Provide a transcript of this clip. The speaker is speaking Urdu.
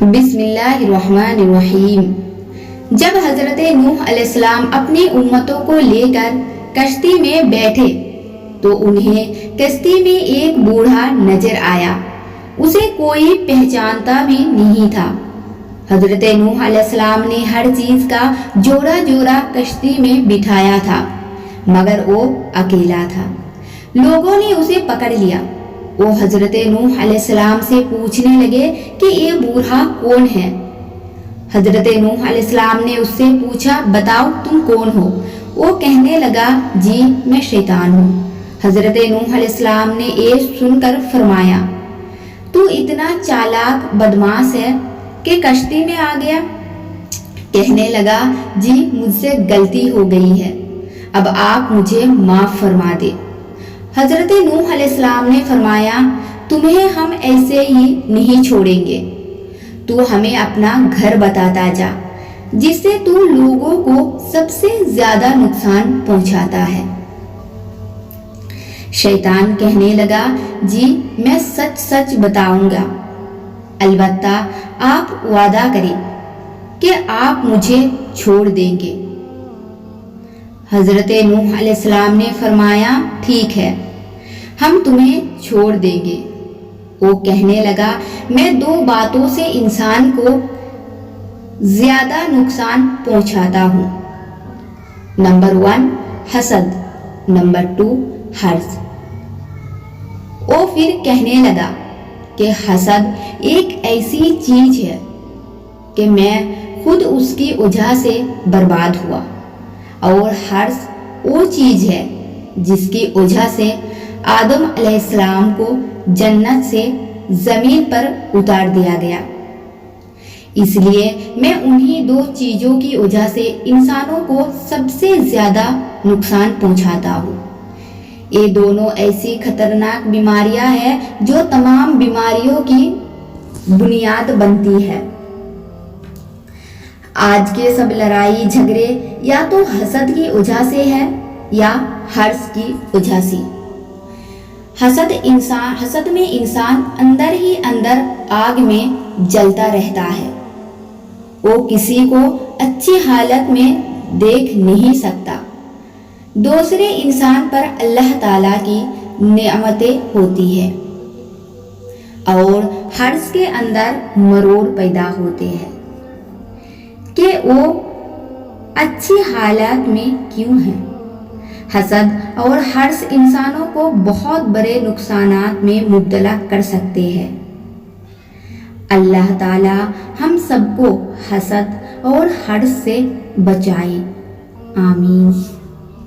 بسم اللہ الرحمن الرحیم۔ جب حضرت نوح علیہ السلام اپنی امتوں کو لے کر کشتی میں بیٹھے تو انہیں کشتی میں ایک بوڑھا نظر آیا۔ اسے کوئی پہچانتا بھی نہیں تھا۔ حضرت نوح علیہ السلام نے ہر چیز کا جوڑا جوڑا کشتی میں بٹھایا تھا مگر وہ اکیلا تھا۔ لوگوں نے اسے پکڑ لیا۔ وہ حضرت نوح علیہ السلام سے پوچھنے لگے کہ یہ بوڑھا کون ہے۔ حضرت نوح علیہ السلام نے اس سے پوچھا، بتاؤ تم کون ہو؟ وہ کہنے لگا، جی میں شیطان ہوں۔ حضرت نوح علیہ السلام نے یہ سن کر فرمایا، تو اتنا چالاک بدماش ہے کہ کشتی میں آ گیا؟ کہنے لگا، جی مجھ سے غلطی ہو گئی ہے، اب آپ مجھے معاف فرما دے۔ حضرت نوح علیہ السلام نے فرمایا، تمہیں ہم ایسے ہی نہیں چھوڑیں گے، تو ہمیں اپنا گھر بتاتا جا جس سے تو لوگوں کو سب سے زیادہ نقصان پہنچاتا ہے۔ شیطان کہنے لگا، جی میں سچ سچ بتاؤں گا، البتہ آپ وعدہ کریں کہ آپ مجھے چھوڑ دیں گے۔ حضرت نوح علیہ السلام نے فرمایا، ٹھیک ہے ہم تمہیں چھوڑ دیں گے۔ وہ کہنے لگا، میں دو باتوں سے انسان کو زیادہ نقصان پہنچاتا ہوں، نمبر 1 حسد، نمبر 2 حرص۔ وہ پھر کہنے لگا کہ حسد ایک ایسی چیز ہے کہ میں خود اس کی وجہ سے برباد ہوا، اور حرص وہ چیز ہے جس کی وجہ سے آدم علیہ السلام کو جنت سے زمین پر اتار دیا گیا۔ اس لیے میں انہی دو چیزوں کی وجہ سے انسانوں کو سب سے زیادہ نقصان پہنچاتا ہوں۔ یہ دونوں ایسی خطرناک بیماریاں ہیں جو تمام بیماریوں کی بنیاد بنتی ہے۔ آج کے سب لڑائی جھگڑے یا تو حسد کی وجہ سے ہے یا حرص کی وجہ سے۔ حسد میں انسان اندر ہی اندر آگ میں جلتا رہتا ہے۔ وہ کسی کو اچھی حالت میں دیکھ نہیں سکتا۔ دوسرے انسان پر اللہ تعالیٰ کی نعمتیں ہوتی ہیں اور حرص کے اندر مروڑ پیدا ہوتے ہیں کہ وہ اچھی حالات میں کیوں ہیں۔ حسد اور حرص انسانوں کو بہت بڑے نقصانات میں مبتلا کر سکتے ہیں۔ اللہ تعالی ہم سب کو حسد اور حرص سے بچائے، آمین۔